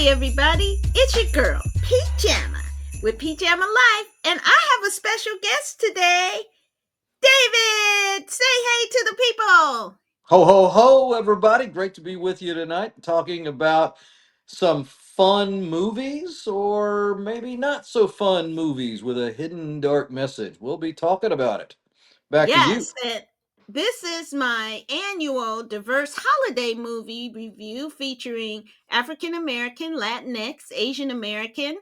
Hey everybody, it's your girl, Pjamma, with Pjamma Life, and I have a special guest today. David, say hey to the people. Ho, ho, ho, everybody. Great to be with you tonight, talking about some fun movies or maybe not so fun movies with a hidden dark message. We'll be talking about it. Back to you. Yes, and this is my annual diverse holiday movie review featuring African American, Latinx, Asian American,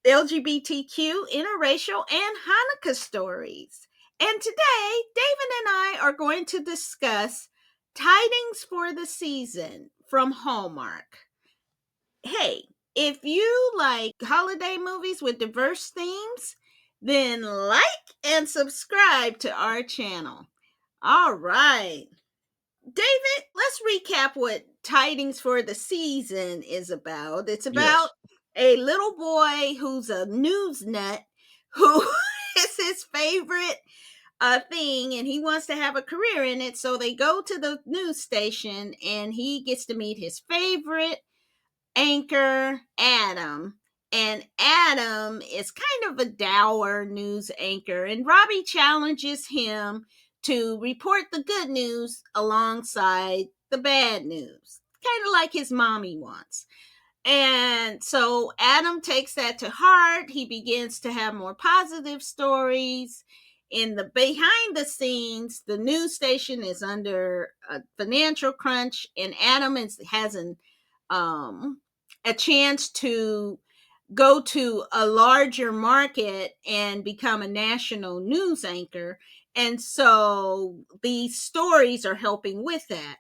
LGBTQ, interracial, and Hanukkah stories. And today, David and I are going to discuss Tidings for the Season from Hallmark. Hey, if you like holiday movies with diverse themes, then like and subscribe to our channel. All right. David, let's recap what Tidings for the Season is about. It's about Yes. a little boy who's a news nut who is his favorite thing and he wants to have a career in it. So they go to the news station and he gets to meet his favorite anchor, Adam. And Adam is kind of a dour news anchor, and Robbie challenges him to report the good news alongside the bad news, kind of like his mommy wants. And so Adam takes that to heart. He begins to have more positive stories. In the behind the scenes, the news station is under a financial crunch, and Adam has um, a chance to go to a larger market and become a national news anchor. And so these stories are helping with that.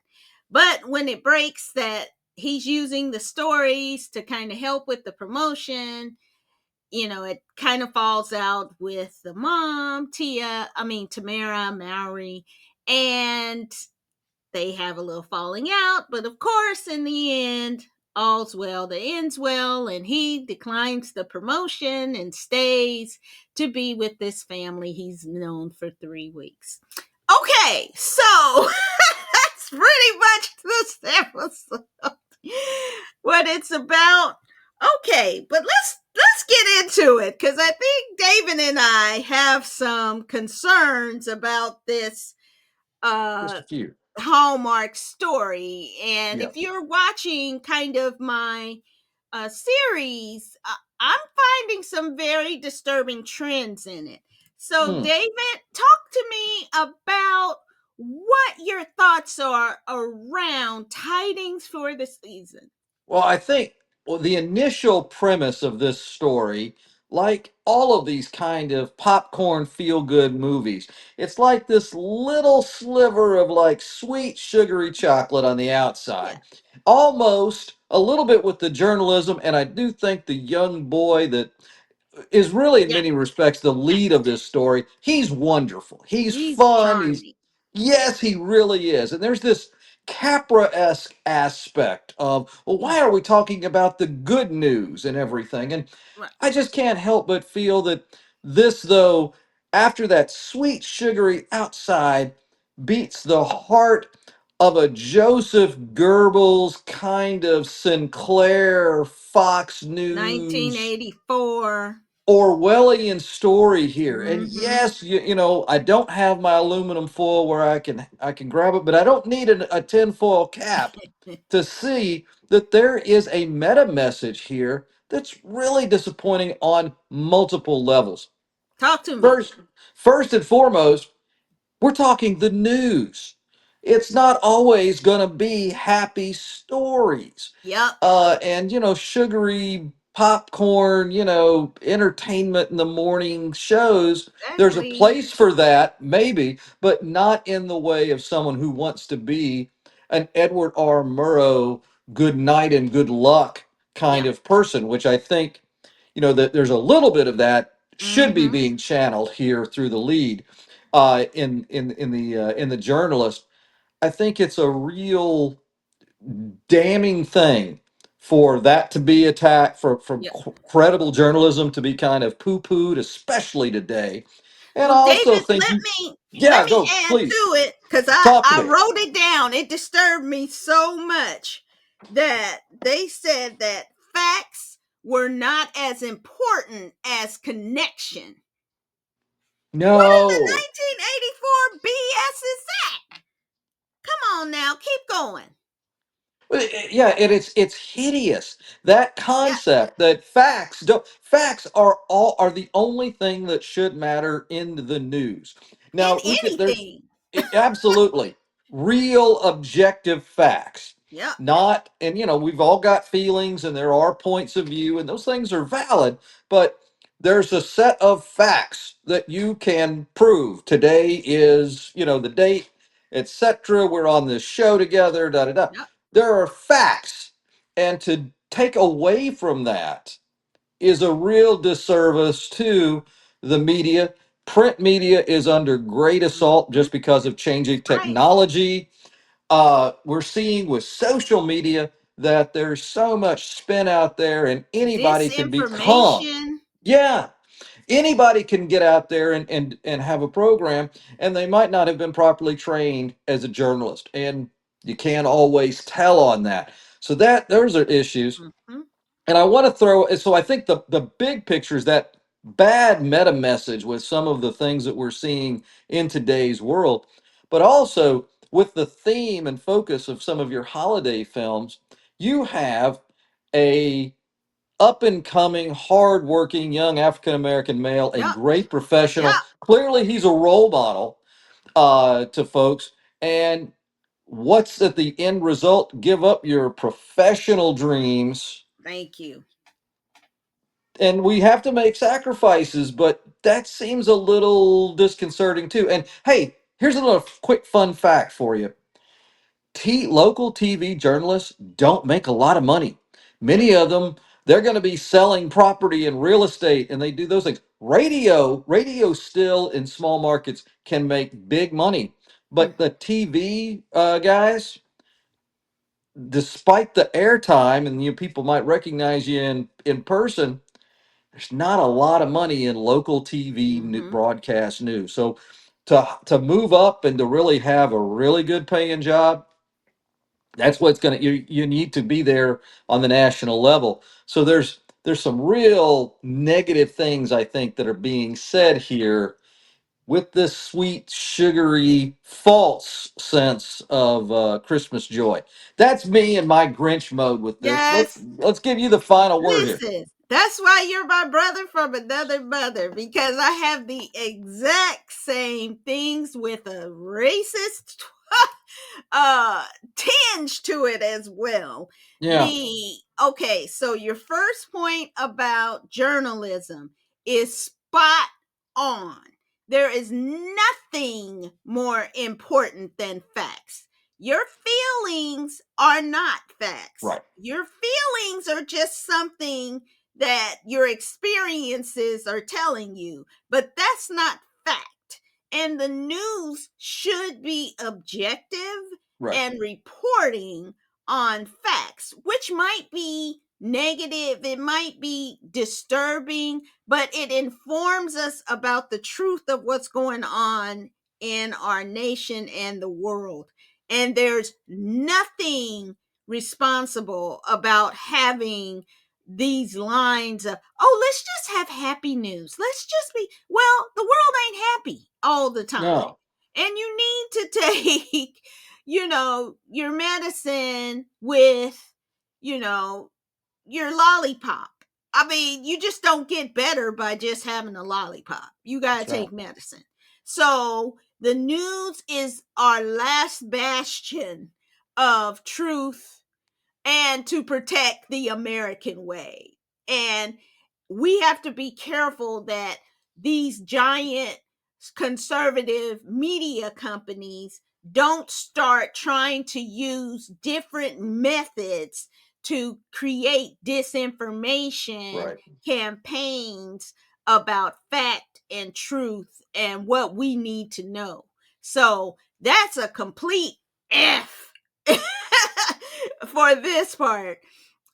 But when it breaks that he's using the stories to kind of help with the promotion, it kind of falls out with the mom, Tamera Mowry, and they have a little falling out. But of course, in the end, all's well that ends well, and he declines the promotion and stays to be with this family he's known for 3 weeks. Okay, so that's pretty much this episode. What it's about. Okay, but let's get into it because I think David and I have some concerns about this Just uh a few. Hallmark story. And Yeah. if you're watching kind of my series, I'm finding some very disturbing trends in it. So, Hmm. David, talk to me about what your thoughts are around Tidings for the Season. Well, I think the initial premise of this story, like all of these kind of popcorn feel good movies, it's like this little sliver of like sweet sugary chocolate on the Yeah, outside. Almost a little bit with the journalism, and I do think the young boy that is really in yeah, many respects the yeah. lead of this story. He's wonderful. He's He's fun. He's charming. Yes, he really is. And there's this Capra-esque aspect of, well, why are we talking about the good news and everything? And Right. I just can't help but feel that this, though, after that sweet, sugary outside, beats the heart of a Joseph Goebbels kind of Sinclair Fox News 1984. Orwellian story here. And Mm-hmm. yes, I don't have my aluminum foil where I can grab it, but I don't need a tinfoil cap to see that there is a meta message here that's really disappointing on multiple levels. Talk to me. First, first and foremost, we're talking the news. It's not always going to be happy stories. Yep. And, sugary popcorn, entertainment in the morning shows. There's a Exactly. place for that, maybe, but not in the way of someone who wants to be an Edward R. Murrow, good night and good luck kind Yeah. of person, which I think, that there's a little bit of that should be Mm-hmm. being channeled here through the lead in the journalist. I think it's a real damning thing for that to be attacked, for Yep. credible journalism to be kind of poo-pooed, especially today. And I Well, also David, think let you, me let yeah, me go, add please to it because I talk to I me. wrote it down. It disturbed me so much that they said that facts were not as important as connection. What in the No. 1984 BS is that? Come on now, keep going. Yeah, and it's hideous. That Yeah, concept that facts are the only thing that should matter in the news. in Now we could there's anything. absolutely real objective facts. Yep, Not, and we've all got feelings and there are points of view and those things are valid, but there's a set of facts that you can prove. Today is, the date, etc. We're on this show together, da da da. yep, There are facts, and to take away from that is a real disservice to the media. Print media is under great assault mhm, just because of changing right. technology. We're seeing with social media that there's so much spin out there, and anybody can become. Disinformation. Yeah, anybody can get out there and have a program, and they might not have been properly trained as a journalist, and you can't always tell on that. So that those are issues. Mhm, And I want to throw, so I think the big picture is that bad meta message with some of the things that we're seeing in today's world, but also with the theme and focus of some of your holiday films. You have a up and coming, hardworking young African American male, a yep, great yep. professional. Clearly, he's a role model to folks. And what's at the end result? Give up your professional dreams, Thank you. and we have to make sacrifices, but that seems a little disconcerting too. And hey, here's a little quick fun fact for you. Local TV journalists don't make a lot of money. Many of them, they're going to be selling property and real estate, and they do those things. Radio still in small markets can make big money, but Mm, the TV guys, despite the airtime, and people might recognize you in person, there's not a lot of money in local TV mhm, broadcast news. So to move up and to really have a really good paying job, that's what's going to you need to be there on the national level. So there's some real negative things I think that are being yep. said here with this sweet sugary false sense of Christmas joy. That's me in my Grinch mode with this. let's Yes. let's give you the final word here. Listen, that's why you're my brother from another mother, because I have the exact same things with a racist uh tinge to it as well. Yeah. The okay, so your first point about journalism is spot on. There is nothing more important than facts. Your feelings are not facts. Right. Your feelings are just something that your experiences are telling you, but that's not fact. And the news should be objective Right. and reporting on facts, which might be negative, it might be disturbing, but it informs us about the truth of what's going on in our nation and the world. And there's nothing responsible about having these lines of, oh, let's just have happy news. Let's just be, well, the world ain't happy all the time. No. And you need to take, your medicine with, you know, your lollipop. I mean, you just don't get better by just having a lollipop. You got to That's right. take medicine. So the news is our last bastion of truth and to protect the American way. And we have to be careful that these giant conservative media companies don't start trying to use different methods to create disinformation Right. campaigns about fact and truth and what we need to know. So that's a complete F for this part.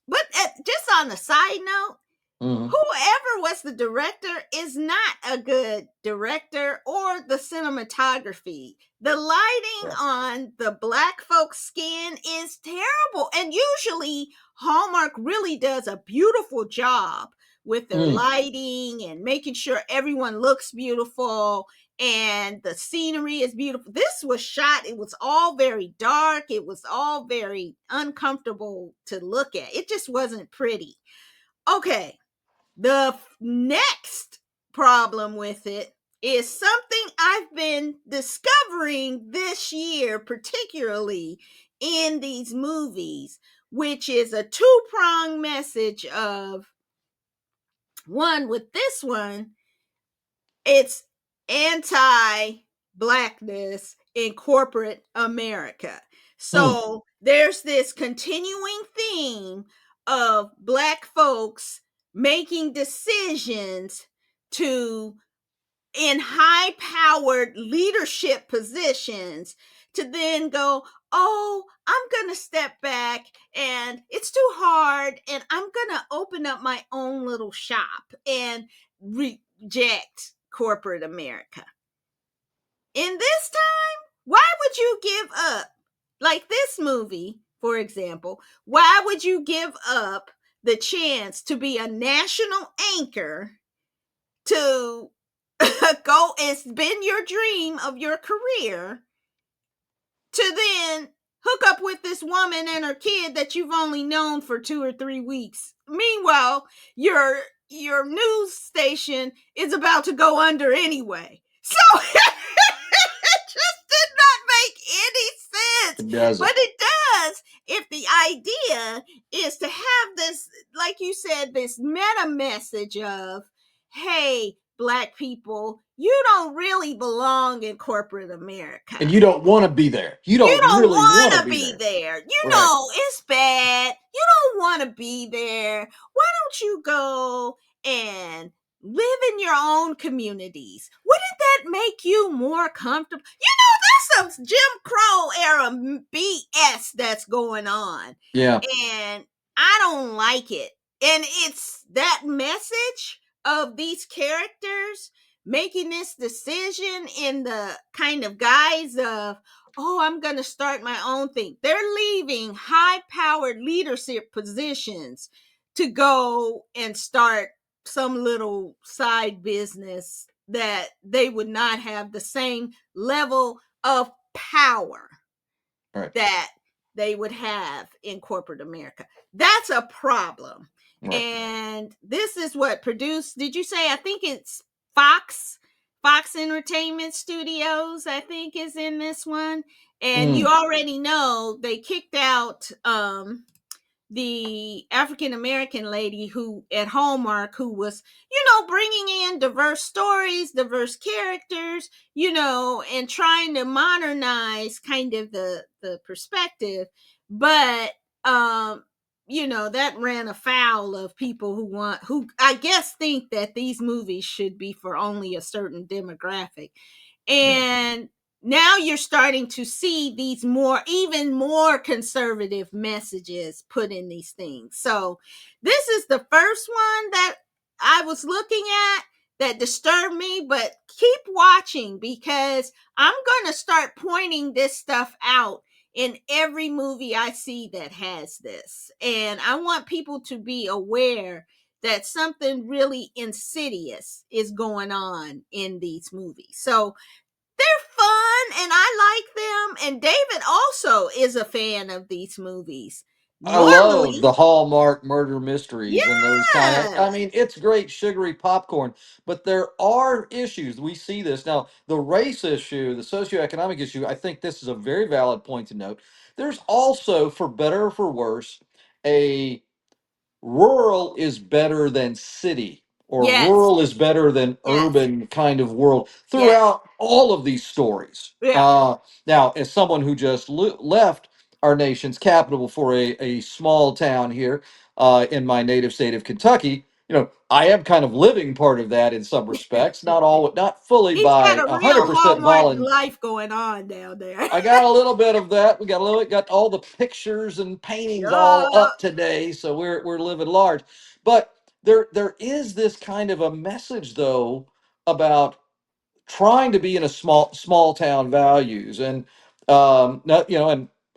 But just on a side note, Mm-hmm. Whoever was the director is not a good director, or the cinematography. The lighting Yeah. on the black folks' skin is terrible. And usually, Hallmark really does a beautiful job with their Mm. lighting and making sure everyone looks beautiful and the scenery is beautiful. This was shot, it was all very dark, it was all very uncomfortable to look at. It just wasn't pretty. Okay, the next problem with it is something I've been discovering this year, particularly in these movies, which is a two-pronged message of one. With this one, it's anti blackness in corporate America. Mm. So there's this continuing theme of black folks making decisions to, in high powered leadership positions, to then go, oh, I'm going to step back and it's too hard and I'm going to open up my own little shop and reject corporate America. In this time, why would you give up? Like this movie, for example, why would you give up the chance to be a national anchor, to go, it's been your dream of your career, to then hook up with this woman and her kid that you've only known for 2 or 3 weeks? Meanwhile, your news station is about to go under anyway. So it just did not make any sense. It But doesn't. it does if the idea is to have this, like you said, this meta message of, hey, black people, you don't really belong in corporate America. And you don't want to be there. You You don't don't really want want to to be be there. there. You Right. know, it's bad. You don't want to be there. Why don't you go and live in your own communities? Wouldn't that make you more comfortable? That's some Jim Crow era BS that's going on. Yeah. And I don't like it. And it's that message of these characters making this decision in the kind of guise of, oh, I'm going to start my own thing. They're leaving high powered leadership positions to go and start some little side business that they would not have the same level of power Right. that they would have in corporate America. That's a problem. Right. And this is what produced, did you say, I think it's Fox Entertainment Studios, I think, is in this one. And you Mm. already know they kicked out the African American lady who at Hallmark, who was, bringing in diverse stories, diverse characters, and trying to modernize kind of the perspective. But that ran afoul of people who I guess think that these movies should be for only a certain demographic. Yeah. And now you're starting to see these even more conservative messages put in these things. So this is the first one that I was looking at that disturbed me, but keep watching because I'm going to start pointing this stuff out in every movie I see that has this. And I want people to be aware that something really insidious is going on in these movies. So they're fun and I like them. And David also is a fan of these movies. I love Normally, the Hallmark murder mysteries and those kind of. I yes, mean, it's great sugary popcorn, but there are issues. We see this now. The race issue, the socioeconomic issue. I think this is a very valid point to note. There's also, for better or for worse, a rural is better than city, or yes, rural is better than yes, urban kind of world yes, throughout all of these stories. yeah. Now, as someone who just left our nation's capital for a small town here in my native state of Kentucky, I am kind of living part of that in some respects, not fully He's got by a real 100% Hallmark volunteer. life going on down there. I got a little bit of that. We got a little bit, got all the pictures and paintings all Yeah, up today, so we're living large. But there is this kind of a message though about trying to be in a small town values, and not,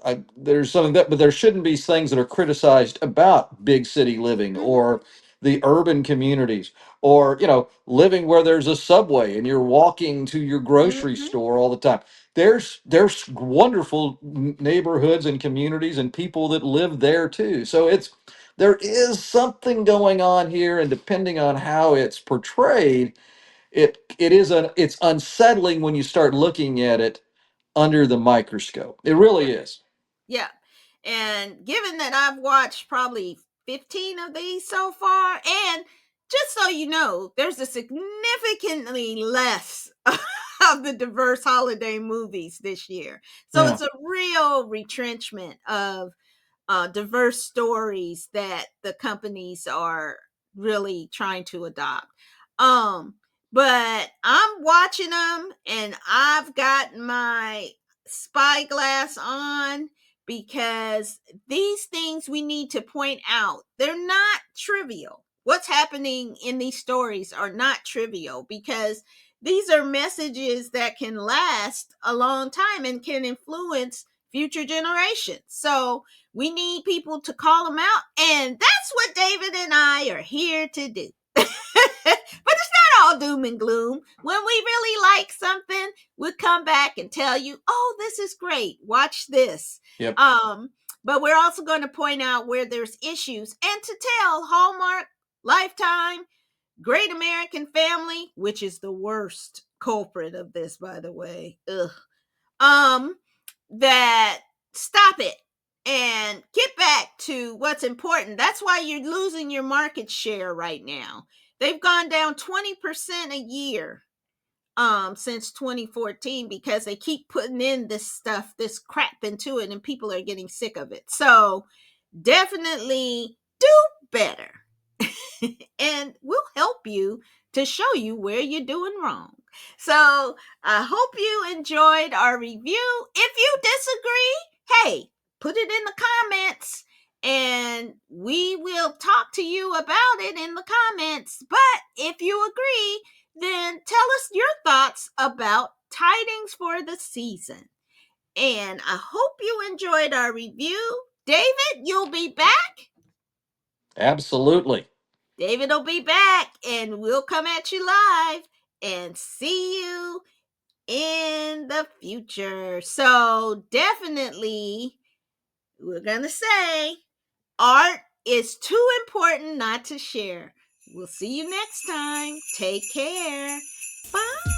and there's something that, but there shouldn't be things that are criticized about big city living Mm-hmm. or the urban communities, or living where there's a subway and you're walking to your grocery Mm-hmm. store all the time. There's wonderful neighborhoods and communities and people that live there too. So there is something going on here, and depending on how it's portrayed, it's unsettling when you start looking at it under the microscope. It Yeah. really is. Yeah. And given that I've watched probably 15 of these so far, and just so you know, there's a significantly less of the diverse holiday movies this year. So Yeah. it's a real retrenchment of diverse stories that the companies are really trying to adopt. Um, but I'm watching them, and I've got my spyglass on because these things we need to point out. They're not trivial. What's happening in these stories are not trivial because these are messages that can last a long time and can influence future generations. So we need people to call them out, and that's what David and I are here to do. But it's not all doom and gloom. When we really like something, we'll come back and tell you, "Oh, this is great. Watch this." Yep. Um, but we're also going to point out where there's issues and to tell Hallmark, Lifetime, Great American Family, which is the worst culprit of this, by the way. Ugh. Um, that stop it and get back to what's important. That's why you're losing your market share right now. They've gone down 20% a year since 2014 because they keep putting in this stuff, this crap into it, and people are getting sick of it. So definitely do better. And we'll help you to show you where you're doing wrong. So I hope you enjoyed our review. If you disagree, hey, put it in the comments and we will talk to you about it in the comments. But if you agree, then tell us your thoughts about Tidings for the season. And I hope you enjoyed our review. David, you'll be back. Absolutely. David will be back and we'll come at you live and see you in the future. So, definitely, we're going to say art is too important not to share. We'll see you next time. Take care. Bye.